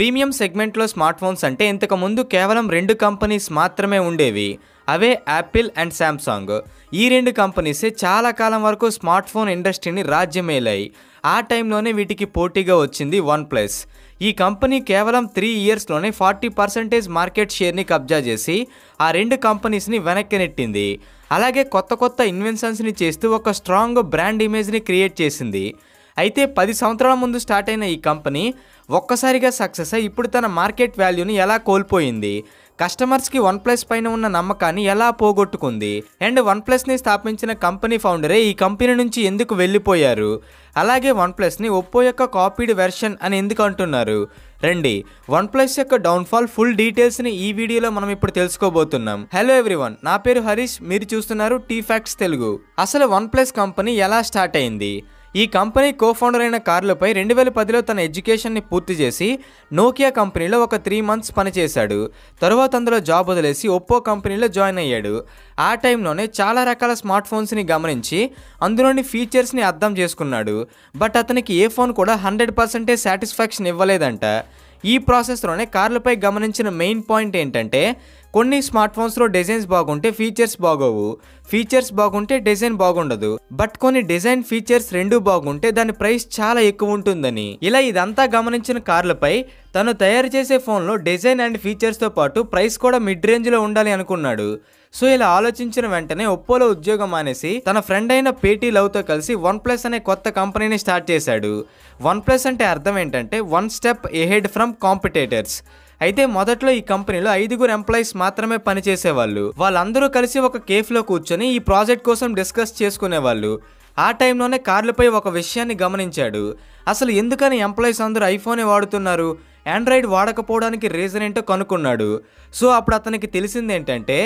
Premium సెగ్మెంట్లో smart phones అంటే ఇంతకు ముందు కేవలం 2 కంపెనీస్ మాత్రమే ఉండేవి. అవే యాపిల్ అండ్ శాంసంగ్. ఈ 2 కంపెనీసే చాలా కాలం వరకు స్మార్ట్ ఫోన్ ఇండస్ట్రీని రాజ్యమేలాయి. ఆ టైంలోనే వీటికి పోటీగా వచ్చింది వన్ప్లస్. ఈ కంపెనీ కేవలం 3 ఇయర్స్లోనే 40% మార్కెట్ షేర్ని కబ్జా చేసి ఆ 2 కంపెనీస్ని వెనక్కి నెట్టింది. అలాగే కొత్త ఇన్వెన్షన్స్ని చేస్తూ ఒక స్ట్రాంగ్ బ్రాండ్ ఇమేజ్ని క్రియేట్ చేసింది. అయితే 10 సంవత్సరాల ముందు స్టార్ట్ అయిన ఈ కంపెనీ ఒక్కసారిగా సక్సెస్ అయ్యి ఇప్పుడు తన మార్కెట్ వాల్యూని ఎలా కోల్పోయింది, కస్టమర్స్కి వన్ప్లస్ పైన ఉన్న నమ్మకాన్ని ఎలా పోగొట్టుకుంది, అండ్ వన్ప్లస్ని స్థాపించిన కంపెనీ ఫౌండరే ఈ కంపెనీ నుంచి ఎందుకు వెళ్ళిపోయారు, అలాగే వన్ప్లస్ని ఒప్పో యొక్క కాపీడ్ వెర్షన్ అని ఎందుకు అంటున్నారు, రండి వన్ప్లస్ యొక్క డౌన్ఫాల్ ఫుల్ డీటెయిల్స్ని ఈ వీడియోలో మనం ఇప్పుడు తెలుసుకోబోతున్నాం. హలో ఎవ్రీవన్, నా పేరు హరీష్, మీరు చూస్తున్నారు టీ ఫ్యాక్ట్స్ తెలుగు. అసలు వన్ప్లస్ కంపెనీ ఎలా స్టార్ట్ అయింది? ఈ కంపెనీ కోఫౌండర్ అయిన కార్లపై 2010లో తన ఎడ్యుకేషన్ని పూర్తి చేసి నోకియా కంపెనీలో ఒక 3 మంత్స్ పనిచేశాడు. తరువాత అందులో జాబ్ వదిలేసి ఒప్పో కంపెనీలో జాయిన్ అయ్యాడు. ఆ టైంలోనే చాలా రకాల స్మార్ట్ ఫోన్స్ని గమనించి అందులోని ఫీచర్స్ని అర్థం చేసుకున్నాడు. బట్ అతనికి ఏ ఫోన్ కూడా 100% సాటిస్ఫాక్షన్ ఇవ్వలేదంట. ఈ ప్రాసెస్లోనే కార్లపై గమనించిన మెయిన్ పాయింట్ ఏంటంటే కొన్ని స్మార్ట్ ఫోన్స్లో డిజైన్స్ బాగుంటే ఫీచర్స్ బాగోవు, ఫీచర్స్ బాగుంటే డిజైన్ బాగుండదు. బట్ కొన్ని డిజైన్ ఫీచర్స్ రెండూ బాగుంటే దాని ప్రైస్ చాలా ఎక్కువ ఉంటుందని. ఇలా ఇదంతా గమనించిన కార్లపై తను తయారు చేసే ఫోన్లో డిజైన్ అండ్ ఫీచర్స్తో పాటు ప్రైస్ కూడా మిడ్ రేంజ్లో ఉండాలి అనుకున్నాడు. సో ఇలా ఆలోచించిన వెంటనే ఒప్పోలో ఉద్యోగం మానేసి తన ఫ్రెండ్ అయిన పేటీ లవ్తో కలిసి వన్ప్లస్ అనే కొత్త కంపెనీని స్టార్ట్ చేశాడు. వన్ప్లస్ అంటే అర్థం ఏంటంటే 1 స్టెప్ ఎహెడ్ ఫ్రమ్ కాంపిటేటర్స్. అయితే మొదట్లో ఈ కంపెనీలో 5 ఎంప్లాయీస్ మాత్రమే పనిచేసేవాళ్ళు. వాళ్ళందరూ కలిసి ఒక కేఫ్లో కూర్చొని ఈ ప్రాజెక్ట్ కోసం డిస్కస్ చేసుకునేవాళ్ళు. ఆ టైంలోనే కార్లపై ఒక విషయాన్ని గమనించాడు. అసలు ఎందుకని ఎంప్లాయీస్ అందరూ ఐఫోనే వాడుతున్నారు, ఆండ్రాయిడ్ వాడకపోవడానికి రీజన్ ఏంటో కనుక్కున్నాడు. సో అప్పుడు అతనికి తెలిసింది ఏంటంటే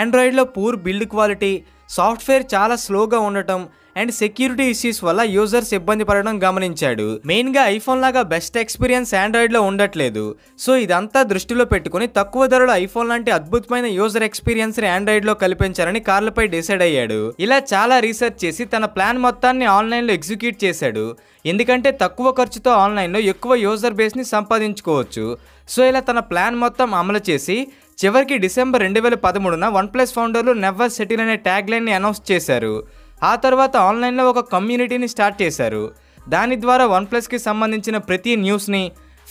ఆండ్రాయిడ్లో పూర్ బిల్డ్ క్వాలిటీ, సాఫ్ట్వేర్ చాలా స్లోగా ఉండటం అండ్ సెక్యూరిటీ ఇష్యూస్ వల్ల యూజర్స్ ఇబ్బంది పడడం గమనించాడు. మెయిన్గా ఐఫోన్ లాగా బెస్ట్ ఎక్స్పీరియన్స్ ఆండ్రాయిడ్లో ఉండట్లేదు. సో ఇదంతా దృష్టిలో పెట్టుకుని తక్కువ ధరలో ఐఫోన్ లాంటి అద్భుతమైన యూజర్ ఎక్స్పీరియన్స్ని ఆండ్రాయిడ్లో కల్పించాలని కార్లపై డిసైడ్ అయ్యాడు. ఇలా చాలా రీసెర్చ్ చేసి తన ప్లాన్ మొత్తాన్ని ఆన్లైన్లో ఎగ్జిక్యూట్ చేశాడు. ఎందుకంటే తక్కువ ఖర్చుతో ఆన్లైన్లో ఎక్కువ యూజర్ బేస్ని సంపాదించుకోవచ్చు. సో ఇలా తన ప్లాన్ మొత్తం అమలు చేసి చివరికి డిసెంబర్ 2013న వన్ప్లస్ ఫౌండర్లు నెవర్ సెటిల్ అనే ట్యాగ్ లైన్ని అనౌన్స్ చేశారు. ఆ తర్వాత ఆన్లైన్లో ఒక కమ్యూనిటీని స్టార్ట్ చేశారు. దాని ద్వారా వన్ప్లస్కి సంబంధించిన ప్రతి న్యూస్ని,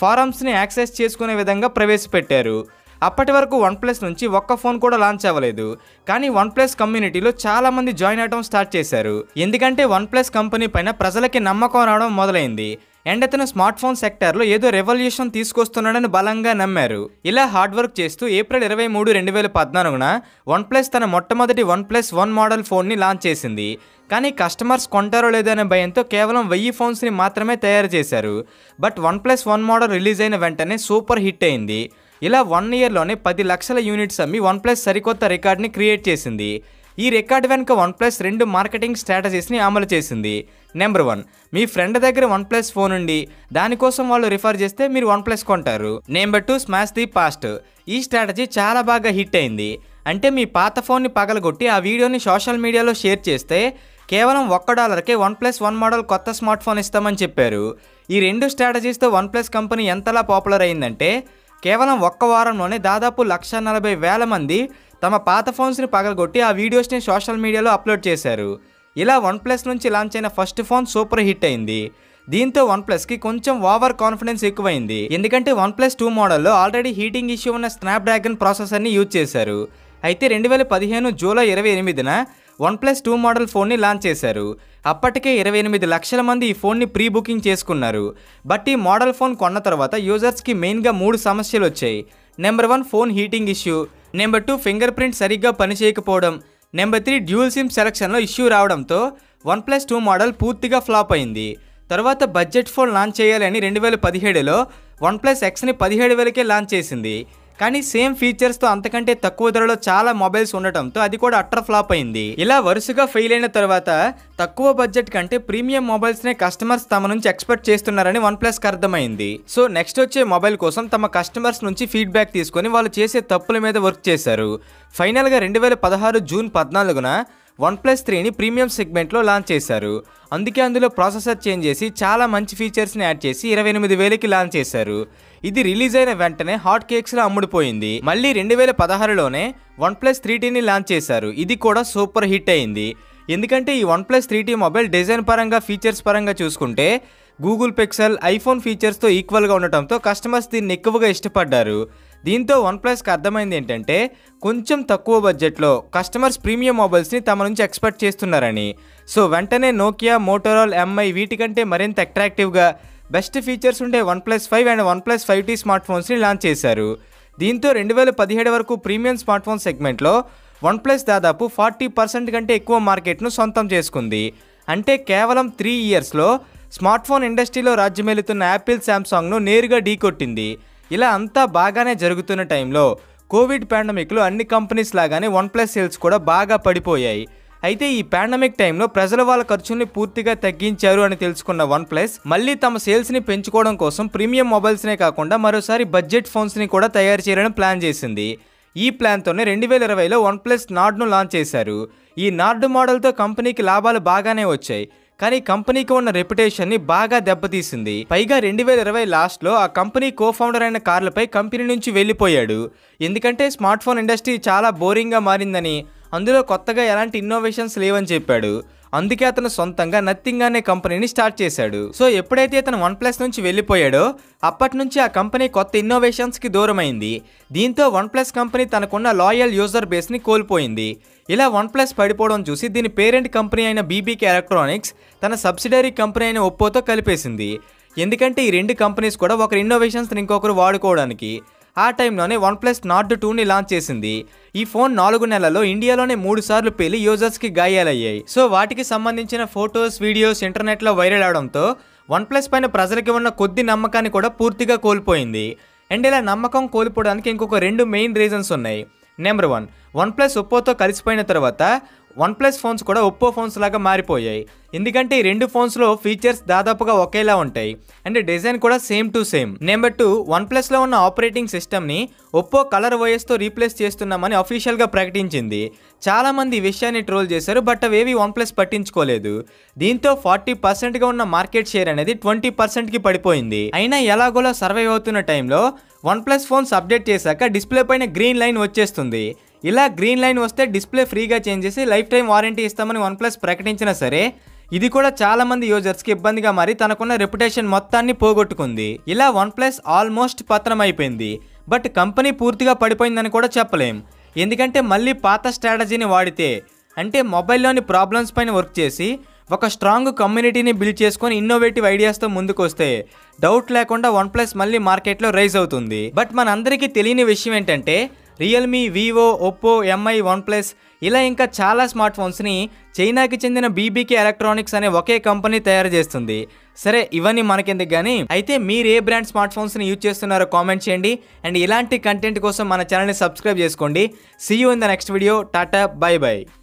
ఫారమ్స్ని యాక్సెస్ చేసుకునే విధంగా ప్రవేశపెట్టారు. అప్పటి వరకు వన్ప్లస్ నుంచి ఒక్క ఫోన్ కూడా లాంచ్ అవ్వలేదు. కానీ వన్ప్లస్ కమ్యూనిటీలో చాలామంది జాయిన్ అవడం స్టార్ట్ చేశారు. ఎందుకంటే వన్ప్లస్ కంపెనీ పైన ప్రజలకి నమ్మకం రావడం మొదలైంది. అండ్ అతను స్మార్ట్ ఫోన్ సెక్టార్లో ఏదో రెవల్యూషన్ తీసుకొస్తున్నాడని బలంగా నమ్మారు. ఇలా హార్డ్ వర్క్ చేస్తూ ఏప్రిల్ 23, 2014న వన్ప్లస్ తన మొట్టమొదటి వన్ప్లస్ 1 మోడల్ ఫోన్ని లాంచ్ చేసింది. కానీ కస్టమర్స్ కొంటారో లేదో అనే భయంతో కేవలం 1000 ఫోన్స్ని మాత్రమే తయారు చేశారు. బట్ వన్ప్లస్ 1 మోడల్ రిలీజ్ అయిన వెంటనే సూపర్ హిట్ అయింది. ఇలా 1 ఇయర్లోనే 10 లక్షల యూనిట్స్ అమ్మి వన్ప్లస్ సరికొత్త రికార్డ్ని క్రియేట్ చేసింది. ఈ రికార్డ్ వెనుక వన్ప్లస్ 2 మార్కెటింగ్ స్ట్రాటజీస్ని అమలు చేసింది. నెంబర్ 1, మీ ఫ్రెండ్ దగ్గర వన్ప్లస్ ఫోన్ ఉండి దానికోసం వాళ్ళు రిఫర్ చేస్తే మీరు వన్ప్లస్ కొంటారు. Number 2, smash the past. ఈ స్ట్రాటజీ చాలా బాగా హిట్ అయింది. అంటే మీ పాత ఫోన్ని పగలగొట్టి ఆ వీడియోని సోషల్ మీడియాలో షేర్ చేస్తే కేవలం $1కే వన్ప్లస్ 1 మోడల్ కొత్త స్మార్ట్ ఫోన్ ఇస్తామని చెప్పారు. ఈ 2 స్ట్రాటజీస్తో వన్ప్లస్ కంపెనీ ఎంతలా పాపులర్ అయిందంటే కేవలం 1 వారంలోనే దాదాపు 140,000 మంది తమ పాత ఫోన్స్ని పగలగొట్టి ఆ వీడియోస్ని సోషల్ మీడియాలో అప్లోడ్ చేశారు. ఇలా వన్ప్లస్ నుంచి లాంచ్ అయిన ఫస్ట్ ఫోన్ సూపర్ హిట్ అయింది. దీంతో వన్ప్లస్కి కొంచెం ఓవర్ కాన్ఫిడెన్స్ ఎక్కువైంది. ఎందుకంటే వన్ప్లస్ 2 మోడల్లో ఆల్రెడీ హీటింగ్ ఇష్యూ ఉన్న స్నాప్డ్రాగన్ ప్రాసెసర్ని యూజ్ చేశారు. అయితే 2015 జూలై 28న వన్ప్లస్ 2 మోడల్ ఫోన్ని లాంచ్ చేశారు. అప్పటికే 28 లక్షల మంది ఈ ఫోన్ని ప్రీ బుకింగ్ చేసుకున్నారు. బట్ ఈ మోడల్ ఫోన్ కొన్న తర్వాత యూజర్స్కి మెయిన్గా 3 సమస్యలు వచ్చాయి. Number 1, phone heating issue. Number 2, finger print సరిగ్గా పనిచేయకపోవడం. నెంబర్ 3, డ్యూల్ సిమ్ సెలక్షన్లో ఇష్యూ రావడంతో వన్ప్లస్ 2 మోడల్ పూర్తిగా ఫ్లాప్ అయింది. తర్వాత బడ్జెట్ ఫోన్ లాంచ్ చేయాలని 2017లో వన్ప్లస్ ఎక్స్ని 17,000కే లాంచ్ చేసింది. కానీ సేమ్ ఫీచర్స్తో అంతకంటే తక్కువ ధరలో చాలా మొబైల్స్ ఉండటంతో అది కూడా అట్టర్ ఫ్లాప్ అయింది. ఇలా వరుసగా ఫెయిల్ అయిన తర్వాత తక్కువ బడ్జెట్ కంటే ప్రీమియం మొబైల్స్నే కస్టమర్స్ తమ నుంచి ఎక్స్పెక్ట్ చేస్తున్నారని వన్ప్లస్కి అర్థమైంది. సో నెక్స్ట్ వచ్చే మొబైల్ కోసం తమ కస్టమర్స్ నుంచి ఫీడ్బ్యాక్ తీసుకొని వాళ్ళు చేసే తప్పుల మీద వర్క్ చేశారు. ఫైనల్గా 2016 జూన్ 14న OnePlus 3ని ప్రీమియం సెగ్మెంట్లో లాంచ్ చేశారు. అందుకే అందులో ప్రాసెసర్ చేంజ్ చేసి చాలా మంచి ఫీచర్స్ని యాడ్ చేసి 28,000కి లాంచ్ చేశారు. ఇది రిలీజ్ అయిన వెంటనే హాట్ కేక్స్లో అమ్ముడుపోయింది. మళ్ళీ 2016లోనే OnePlus 3Tని లాంచ్ చేశారు. ఇది కూడా సూపర్ హిట్ అయింది. ఎందుకంటే ఈ OnePlus 3T మొబైల్ డిజైన్ పరంగా ఫీచర్స్ పరంగా చూసుకుంటే గూగుల్ పిక్సెల్, ఐఫోన్ ఫీచర్స్తో ఈక్వల్గా ఉండటంతో కస్టమర్స్ దీన్ని ఎక్కువగా ఇష్టపడ్డారు. దీంతో OnePlusకి అర్థమైంది ఏంటంటే కొంచెం తక్కువ బడ్జెట్లో కస్టమర్స్ ప్రీమియం మొబైల్స్ని తమ నుంచి ఎక్స్పెక్ట్ చేస్తున్నారని. సో వెంటనే నోకియా, మోటోరోలా, ఎంఐ వీటికంటే మరింత అట్రాక్టివ్గా బెస్ట్ ఫీచర్స్ ఉండే OnePlus 5 and OnePlus 5T smart ఫోన్స్ని లాంచ్ చేశారు. దీంతో 2017 వరకు ప్రీమియం స్మార్ట్ ఫోన్ సెగ్మెంట్లో OnePlus దాదాపు 40% కంటే ఎక్కువ మార్కెట్ను సొంతం చేసుకుంది. అంటే కేవలం 3 ఇయర్స్లో స్మార్ట్ ఫోన్ ఇండస్ట్రీలో రాజ్యమేలుతున్న యాపిల్, శాంసంగ్ను నేరుగా ఢీకొట్టింది. ఇలా అంతా బాగానే జరుగుతున్న టైంలో కోవిడ్ పాండమిక్లో అన్ని కంపెనీస్ లాగానే OnePlus సేల్స్ కూడా బాగా పడిపోయాయి. అయితే ఈ పాండమిక్ టైంలో ప్రజలు వాళ్ళ ఖర్చుల్ని పూర్తిగా తగ్గించారు అని తెలుసుకున్న OnePlus మళ్ళీ తమ సేల్స్ని పెంచుకోవడం కోసం ప్రీమియం మొబైల్స్నే కాకుండా మరోసారి బడ్జెట్ ఫోన్స్ని కూడా తయారు చేయాలని ప్లాన్ చేసింది. ఈ ప్లాన్తోనే 2020లో OnePlus Nordను లాంచ్ చేశారు. ఈ నార్డ్ మోడల్తో కంపెనీకి లాభాలు బాగానే వచ్చాయి, కానీ కంపెనీకి ఉన్న రెప్యుటేషన్ని బాగా దెబ్బతీసింది. పైగా 2020 లాస్ట్లో ఆ కంపెనీ కో-ఫౌండర్ అయిన కార్లపై కంపెనీ నుంచి వెళ్ళిపోయాడు. ఎందుకంటే స్మార్ట్ ఫోన్ ఇండస్ట్రీ చాలా బోరింగ్గా మారిందని, అందులో కొత్తగా ఎలాంటి ఇన్నోవేషన్స్ లేవని చెప్పాడు. అందుకే అతను సొంతంగా నథింగ్ అనే కంపెనీని స్టార్ట్ చేశాడు. సో ఎప్పుడైతే అతను OnePlus నుంచి వెళ్ళిపోయాడో అప్పటి నుంచి ఆ కంపెనీ కొత్త ఇన్నోవేషన్స్కి దూరమైంది. దీంతో OnePlus కంపెనీ తనకున్న లాయల్ యూజర్ బేస్ని కోల్పోయింది. ఇలా OnePlus పడిపోవడం చూసి దీని పేరెంట్ కంపెనీ అయిన BBK ఎలక్ట్రానిక్స్ తన సబ్సిడరీ కంపెనీ అయిన ఒప్పోతో కలిపేసింది. ఎందుకంటే ఈ రెండు కంపెనీస్ కూడా ఒకరి ఇన్నోవేషన్స్ని ఇంకొకరు వాడుకోవడానికి. ఆ టైంలోనే OnePlus Nord 2ని లాంచ్ చేసింది. ఈ ఫోన్ 4 నెలల్లో ఇండియాలోనే 3 సార్లు పేలి యూజర్స్కి గాయాలయ్యాయి. సో వాటికి సంబంధించిన ఫొటోస్, వీడియోస్ ఇంటర్నెట్లో వైరల్ అవడంతో OnePlus పైన ప్రజలకి ఉన్న కొద్ది నమ్మకాన్ని కూడా పూర్తిగా కోల్పోయింది. అండ్ ఇలా నమ్మకం కోల్పోవడానికి ఇంకొక 2 మెయిన్ రీజన్స్ ఉన్నాయి. నెంబర్ 1, OnePlus ఒప్పోతో కలిసిపోయిన తర్వాత OnePlus ఫోన్స్ కూడా ఒప్పో ఫోన్స్ లాగా మారిపోయాయి. ఎందుకంటే ఈ రెండు ఫోన్స్లో ఫీచర్స్ దాదాపుగా ఒకేలా ఉంటాయి అండ్ డిజైన్ కూడా సేమ్ టు సేమ్. నెంబర్ 2, OnePlusలో ఉన్న ఆపరేటింగ్ సిస్టమ్ని ఒప్పో కలర్ ఓఎస్తో రీప్లేస్ చేస్తున్నామని అఫీషియల్గా ప్రకటించింది. చాలామంది ఈ విషయాన్ని ట్రోల్ చేశారు, బట్ అవేవి OnePlus పట్టించుకోలేదు. దీంతో 40%గా ఉన్న మార్కెట్ షేర్ అనేది 20%కి పడిపోయింది. అయినా ఎలాగోలా సర్వైవ్ అవుతున్న టైంలో OnePlus ఫోన్స్ అప్డేట్ చేశాక డిస్ప్లే పైన గ్రీన్ లైన్ వచ్చేస్తుంది. ఇలా గ్రీన్ లైన్ వస్తే డిస్ప్లే ఫ్రీగా చేంజ్ చేసి లైఫ్ టైం వారంటీ ఇస్తామని OnePlus ప్రకటించినా సరే ఇది కూడా చాలా మంది యూజర్స్కి ఇబ్బందిగా మారి తనకున్న రెప్యుటేషన్ మొత్తాన్ని పోగొట్టుకుంది. ఇలా OnePlus ఆల్మోస్ట్ పతనం అయిపోయింది. బట్ కంపెనీ పూర్తిగా పడిపోయిందని కూడా చెప్పలేం. ఎందుకంటే మళ్ళీ పాత స్ట్రాటజీని వాడితే, అంటే మొబైల్లోని ప్రాబ్లమ్స్ పైన వర్క్ చేసి ఒక స్ట్రాంగ్ కమ్యూనిటీని బిల్డ్ చేసుకొని ఇన్నోవేటివ్ ఐడియాస్తో ముందుకు వస్తే డౌట్ లేకుండా OnePlus మళ్ళీ మార్కెట్లో రైజ్ అవుతుంది. బట్ మనందరికీ తెలియని విషయం ఏంటంటే Realme, Vivo, Oppo, MI, OnePlus ఇలా ఇంకా చాలా స్మార్ట్ ఫోన్స్ని చైనాకి చెందిన BBK ఎలక్ట్రానిక్స్ అనే ఒకే కంపెనీ తయారు చేస్తుంది. సరే ఇవన్నీ మనకెందుకు కానీ, అయితే మీరు ఏ బ్రాండ్ స్మార్ట్ ఫోన్స్ని యూజ్ చేస్తున్నారో కామెంట్ చేయండి. అండ్ ఇలాంటి కంటెంట్ కోసం మన ఛానల్ని సబ్స్క్రైబ్ చేసుకోండి. See you in the next video. Tata, bye by.